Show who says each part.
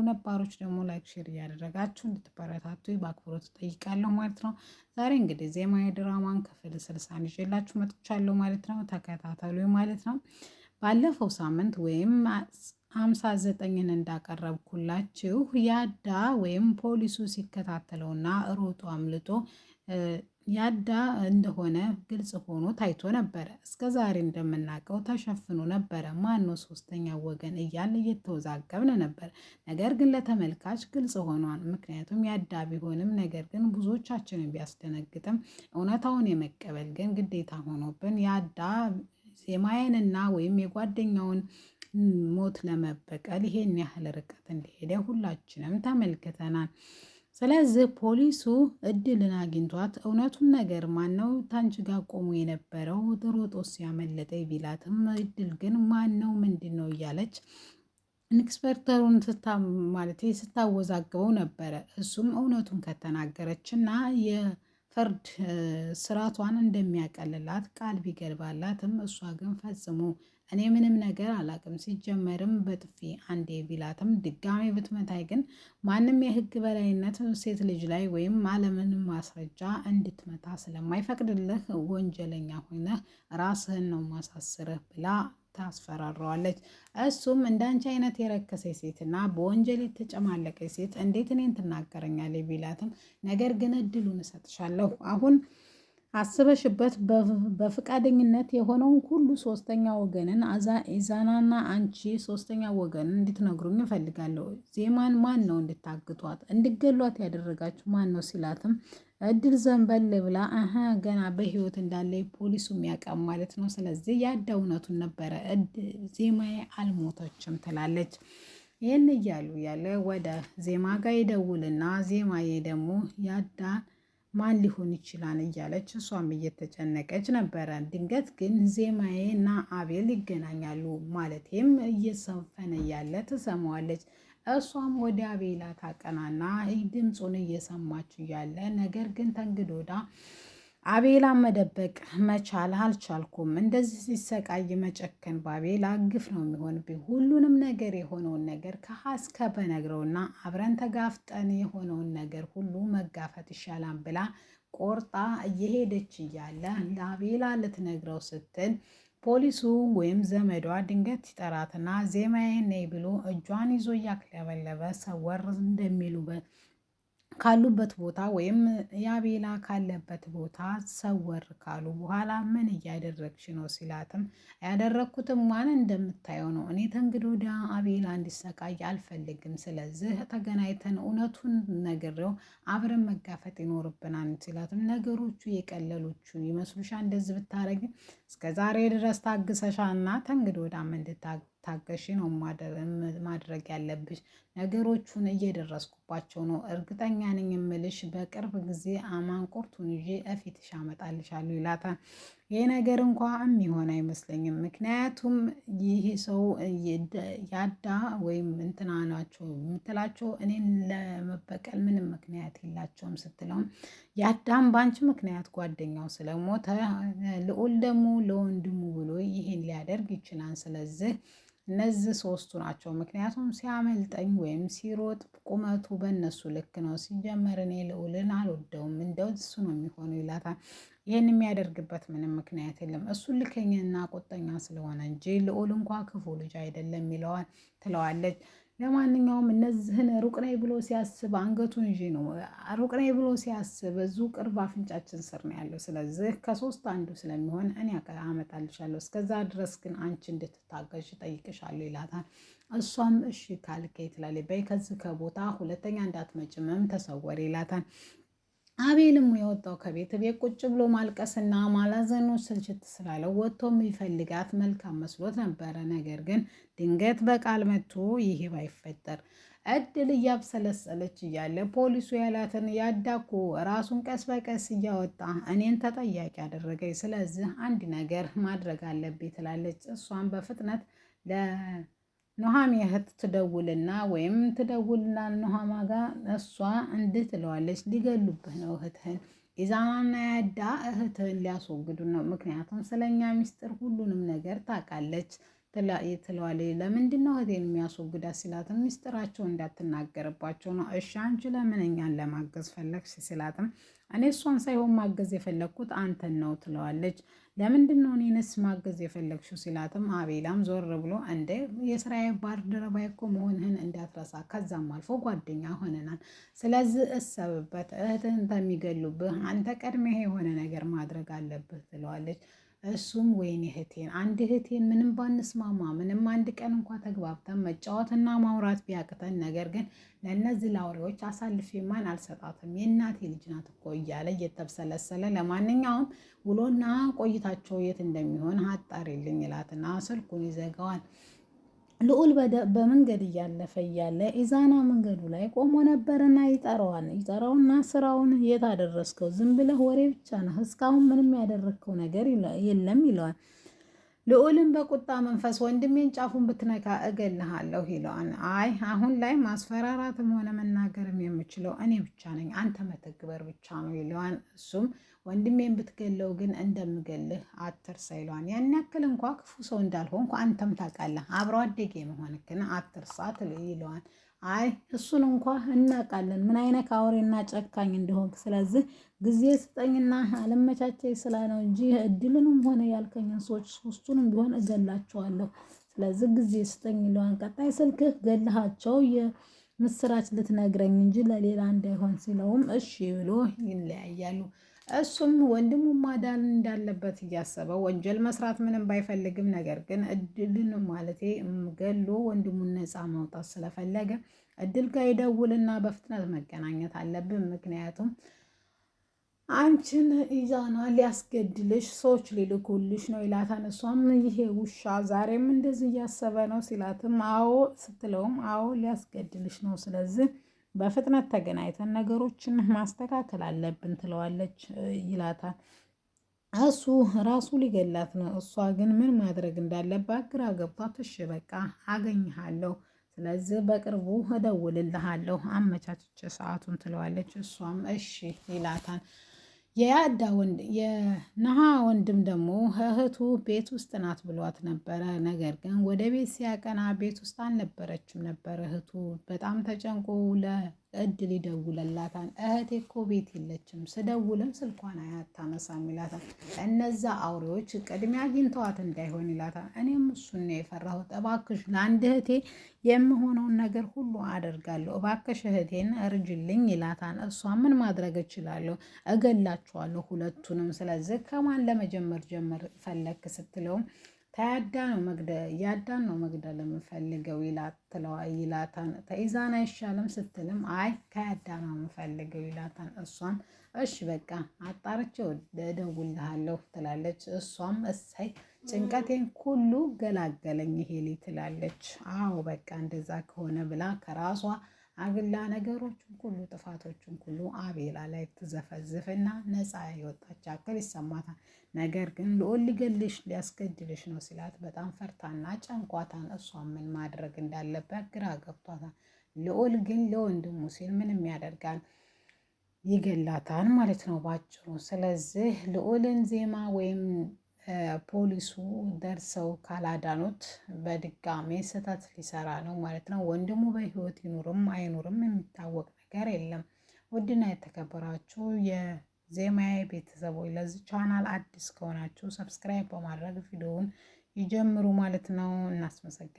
Speaker 1: ነባሮች ደግሞ ላይክ ሼር እያደረጋችሁ እንድትበረታቱ በአክብሮት እጠይቃለሁ ማለት ነው። ዛሬ እንግዲህ ዜማዊ ድራማን ክፍል 60 ይዤላችሁ መጥቻለሁ ማለት ነው። ተከታተሉ ማለት ነው። ባለፈው ሳምንት ወይም 59ን እንዳቀረብኩላችሁ ያዳ ወይም ፖሊሱ ሲከታተለውና ሮጦ አምልጦ ያዳ እንደሆነ ግልጽ ሆኖ ታይቶ ነበረ። እስከ ዛሬ እንደምናውቀው ተሸፍኖ ነበረ። ማነው ሶስተኛ ወገን እያለ እየተወዛገብን ነበር። ነገር ግን ለተመልካች ግልጽ ሆኗል። ምክንያቱም ያዳ ቢሆንም ነገር ግን ብዙዎቻችንን ቢያስደነግጥም እውነታውን የመቀበል ግን ግዴታ ሆኖብን ያዳ ዜማዬንና ወይም የጓደኛውን ሞት ለመበቀል ይሄን ያህል ርቀት እንደሄደ ሁላችንም ተመልክተናል። ስለዚህ ፖሊሱ እድልን አግኝቷት እውነቱን ነገር ማነው ታንቺ ጋር ቆሞ የነበረው ሮጦ ሲያመለጠ ቢላትም እድል ግን ማነው ምንድን ነው እያለች ኢንስፔክተሩን ስታወዛግበው ነበረ። እሱም እውነቱን ከተናገረችና የፍርድ ስርዓቷን እንደሚያቀልላት ቃል ቢገባላትም እሷ ግን ፈጽሞ እኔ ምንም ነገር አላቅም፣ ሲጀመርም በጥፊ አንዴ ቢላትም ድጋሜ ብትመታይ ግን ማንም የህግ በላይነት ሴት ልጅ ላይ ወይም አለምንም ማስረጃ እንድትመታ ስለማይፈቅድልህ ወንጀለኛ ሆነህ ራስህን ነው ማሳስርህ ብላ ታስፈራረዋለች። እሱም እንዳንቺ አይነት የረከሰች ሴትና በወንጀል የተጨማለቀች ሴት እንዴት እኔን ትናገረኛለች ቢላትም ነገር ግን እድሉን እሰጥሻለሁ አሁን አስበሽበት በፍቃደኝነት የሆነውን ሁሉ ሶስተኛ ወገንን ኢዛናና አንቺ ሶስተኛ ወገንን እንድትነግሩኝ እፈልጋለሁ። ዜማን ማን ነው እንድታግቷት እንድገሏት ያደረጋችሁ ማን ነው ሲላትም እድል ዘንበል ብላ ገና በህይወት እንዳለ ፖሊሱ የሚያውቃም ማለት ነው። ስለዚህ ያዳ እውነቱን ነበረ ዜማዬ አልሞተችም ትላለች። ይህን እያሉ ያለ ወደ ዜማ ጋር ይደውልና ዜማዬ ደግሞ ያዳ ማን ሊሆን ይችላል እያለች እሷም እየተጨነቀች ነበረ። ድንገት ግን ዜማዬ እና አቤል ይገናኛሉ። ማለቴም እየሰፈነ እያለ ትሰማዋለች። እሷም ወደ አቤላ ታቀናና ድምፁን እየሰማች እያለ ነገር ግን ተንግዶዳ አቤላ መደበቅ መቻል አልቻልኩም። እንደዚህ ሲሰቃይ መጨከን በአቤላ ግፍ ነው የሚሆንብኝ። ሁሉንም ነገር የሆነውን ነገር ከሀስከ በነግረውና አብረን ተጋፍጠን የሆነውን ነገር ሁሉ መጋፈጥ ይሻላል ብላ ቆርጣ እየሄደች እያለ ለአቤላ ልትነግረው ስትል ፖሊሱ ወይም ዘመዷ ድንገት ይጠራትና ዜማዬ ነይ ብሎ እጇን ይዞ እያክለበለበ ሰወር እንደሚሉ ካሉበት ቦታ ወይም የአቤላ ካለበት ቦታ ሰወር ካሉ በኋላ ምን እያደረግሽ ነው ሲላትም ያደረግኩትም ማን እንደምታየው ነው። እኔ ተንግዲህ ወዲያ አቤላ እንዲሰቃይ አልፈልግም። ስለዚህ ተገናኝተን እውነቱን ነግሬው አብረን መጋፈጥ ይኖርብናል ሲላትም ነገሮቹ የቀለሎቹ ይመስሉሻ? እንደዚህ ብታረጊ እስከ ዛሬ ድረስ ታግሰሻና ተንግዲህ ወዲያ ታገሺ ነው ማድረግ ያለብሽ። ነገሮቹን እየደረስኩባቸው ነው። እርግጠኛ ነኝ የምልሽ በቅርብ ጊዜ አማንቁርቱን ይዤ እፊትሽ አመጣልሻለሁ ይላታል። ይህ ነገር እንኳ የሚሆን አይመስለኝም። ምክንያቱም ይህ ሰው ያዳ ወይም እንትና ናቸው የምትላቸው እኔን ለመበቀል ምንም ምክንያት የላቸውም ስትለውም ያዳም በአንቺ ምክንያት ጓደኛው ስለሞተ ልዑል ደግሞ ለወንድሙ ብሎ ይህን ሊያደርግ ይችላል። ስለዚህ እነዚህ ሶስቱ ናቸው። ምክንያቱም ሲያመልጠኝ ወይም ሲሮጥ ቁመቱ በእነሱ ልክ ነው። ሲጀመር እኔ ልዑልን አልወደውም፣ እንደው እሱ ነው የሚሆነው ይላታል። ይህን የሚያደርግበት ምንም ምክንያት የለም። እሱ ልከኝና ቁጠኛ ስለሆነ እንጂ ልዑል እንኳ ክፉ ልጅ አይደለም ይለዋል ትለዋለች። ለማንኛውም እነዚህን ሩቅ ነኝ ብሎ ሲያስብ አንገቱን ይዤ ነው። ሩቅ ነኝ ብሎ ሲያስብ እዚሁ ቅርብ አፍንጫችን ስር ነው ያለው። ስለዚህ ከሶስት አንዱ ስለሚሆን እኔ አመጣልሻለሁ፣ እስከዛ ድረስ ግን አንቺ እንድትታገሽ ጠይቅሻለሁ ይላታል። እሷም እሺ ካልከኝ ትላለች። በይ ከዚህ ከቦታ ሁለተኛ እንዳትመጭምም ተሰወር ይላታል። አቤልም የወጣው ከቤት ቁጭ ብሎ ማልቀስና ማላዘኑ ስልችት ስላለው ወጥቶ የሚፈልጋት መልካም መስሎት ነበረ። ነገር ግን ድንገት በቃል መጥቶ ይሄ ባይፈጠር እድል እያብሰለሰለች እያለ ፖሊሱ ያላትን ያዳኩ ራሱን ቀስ በቀስ እያወጣ እኔን ተጠያቂ አደረገኝ። ስለዚህ አንድ ነገር ማድረግ አለብኝ ትላለች። እሷን በፍጥነት ኑሃሚ እህት ትደውልና ኑሃማ ጋር እሷ እንድህ ትለዋለች። ሊገሉብህ ነው እህትህን። ኢዛናና ያዳ እህትህን ሊያስወግዱ ነው። ምክንያቱም ስለኛ ሚስጥር ሁሉንም ነገር ታውቃለች። ትለዋለች። ለምንድን ነው እህቴን የሚያስወግዳት ሲላትም ሚስጥራቸው እንዳትናገርባቸው ነው። እሺ አንቺ ለምን እኛን ለማገዝ ፈለግሽ ሲላትም እኔ እሷን ሳይሆን ማገዝ የፈለግኩት አንተን ነው ትለዋለች። ለምንድን ነው እኔንስ ማገዝ የፈለግሽው ሲላትም አቤላም ዞር ብሎ እንደ የስራዬ ባልደረባ እኮ መሆንህን እንዳትረሳ፣ ከዛም አልፎ ጓደኛ ሆነናል። ስለዚህ እሰብበት፣ እህትህን ከሚገሉብህ አንተ ቀድሜህ የሆነ ነገር ማድረግ አለብህ ትለዋለች። እሱም ወይኔ እህቴን አንድ እህቴን ምንም ባንስማማ ምንም አንድ ቀን እንኳ ተግባብተን መጫወትና ማውራት ቢያቅተን፣ ነገር ግን ለእነዚህ ላውሬዎች አሳልፌ ማን አልሰጣትም፣ የእናቴ ልጅ ናት እኮ እያለ እየተብሰለሰለ ለማንኛውም ውሎና ቆይታቸው የት እንደሚሆን አጣሪልኝ ይላትና ስልኩን ይዘጋዋል። ልዑል በመንገድ እያለፈ እያለ ኢዛና መንገዱ ላይ ቆሞ ነበርና ይጠራውና ስራውን የት አደረስከው? ዝም ብለህ ወሬ ብቻ ነህ፣ እስካሁን ምንም ያደረግከው ነገር የለም ይለዋል። ልዑልን በቁጣ መንፈስ ወንድሜን ጫፉን ብትነካ እገልሃለሁ ይለዋል። አይ አሁን ላይ ማስፈራራትም ሆነ መናገርም የምችለው እኔ ብቻ ነኝ፣ አንተ መተግበር ብቻ ነው ይለዋል። እሱም ወንድሜን ብትገለው ግን እንደምገልህ አትርሳ ይለዋል። ያን ያክል እንኳ ክፉ ሰው እንዳልሆንኩ አንተም ታውቃለህ፣ አብሮ አደጌ መሆንክን አትርሳ ይለዋል። አይ እሱን እንኳ እናውቃለን ምን አይነት አውሬና ጨካኝ እንደሆንክ፣ ስለዚህ ጊዜ ስጠኝና አለመቻቸኝ ስላ ነው እንጂ እድልንም ሆነ ያልከኝን ሰዎች ሶስቱንም ቢሆን እገላቸዋለሁ፣ ስለዚህ ጊዜ ስጠኝ ይለዋል። ቀጣይ ስልክህ ገልሃቸው የምስራች ልትነግረኝ እንጂ ለሌላ እንዳይሆን ሲለውም እሺ ብሎ ይለያያሉ። እሱም ወንድሙ ማዳን እንዳለበት እያሰበ ወንጀል መስራት ምንም ባይፈልግም፣ ነገር ግን እድልን ማለቴ ገሎ ወንድሙን ነፃ ማውጣት ስለፈለገ እድል ጋር ይደውልና በፍጥነት መገናኘት አለብን፣ ምክንያቱም አንቺን ኢዛና ሊያስገድልሽ ሰዎች ሊልኩልሽ ነው ይላታል። እሷም ይሄ ውሻ ዛሬም እንደዚህ እያሰበ ነው ሲላትም አዎ ስትለውም አዎ ሊያስገድልሽ ነው፣ ስለዚህ በፍጥነት ተገናኝተን ነገሮችን ማስተካከል አለብን ትለዋለች ይላታል። እሱ ራሱ ሊገላት ነው። እሷ ግን ምን ማድረግ እንዳለባት ግራ ገብቷት እሺ በቃ አገኝሃለሁ፣ ስለዚህ በቅርቡ እደውልልሃለሁ አመቻችቼ ሰዓቱን ትለዋለች። እሷም እሺ ይላታል። የነሃ ወንድም ደግሞ እህቱ ቤት ውስጥ ናት ብሏት ነበረ። ነገር ግን ወደ ቤት ሲያቀና ቤት ውስጥ አልነበረችም ነበር። እህቱ በጣም ተጨንቆ ለእድል ይደውልላታል። እህቴ እኮ ቤት የለችም፣ ስደውልም ስልኳን አታነሳም ይላታል። እነዛ አውሬዎች ቅድሚያ አግኝተዋት እንዳይሆን ይላታል። እኔም እሱን ነው የፈራሁት፣ እባክሽ ለአንድ እህቴ የምሆነውን ነገር ሁሉ አደርጋለሁ፣ እባክሽ እህቴን እርጅልኝ ይላታል። እሷ ምን ማድረግ እችላለሁ? እገላችኋለሁ ሁለቱንም። ስለዚህ ከማን ለመጀመር ፈለክ ስትለውም ያዳን ነው መግደል የምፈልገው ይላታል። ተኢዛና አይሻልም ስትልም አይ ከያዳን ነው የምፈልገው ይላታል። እሷም እሺ በቃ አጣርቼ እደውልልሃለሁ ትላለች። እሷም እሰይ ጭንቀቴን ሁሉ ገላገለኝ ይሄ ትላለች። አዎ በቃ እንደዛ ከሆነ ብላ ከራሷ አግላ ነገሮችን ሁሉ ጥፋቶችን ሁሉ አቤላ ላይ ትዘፈዝፍና ነፃ የወጣች ያክል ይሰማታል። ነገር ግን ልዑል ሊገልሽ ሊያስገድልሽ ነው ሲላት በጣም ፈርታና ጨንቋታን። እሷ ምን ማድረግ እንዳለበት ግራ ገብቷታል። ልዑል ግን ለወንድሙ ሲል ምንም ያደርጋል፣ ይገላታል ማለት ነው ባጭሩ። ስለዚህ ልዑልን ዜማ ወይም ፖሊሱ ደርሰው ካላዳኑት በድጋሜ ስህተት ሊሰራ ነው ማለት ነው። ወንድሙ በህይወት ይኑርም አይኑርም የሚታወቅ ነገር የለም። ውድና የተከበራችሁ የዜማዬ ቤተሰቦች ለዚህ ቻናል አዲስ ከሆናችሁ ሰብስክራይብ በማድረግ ቪዲዮውን ይጀምሩ ማለት ነው። እናስመሰግናለን።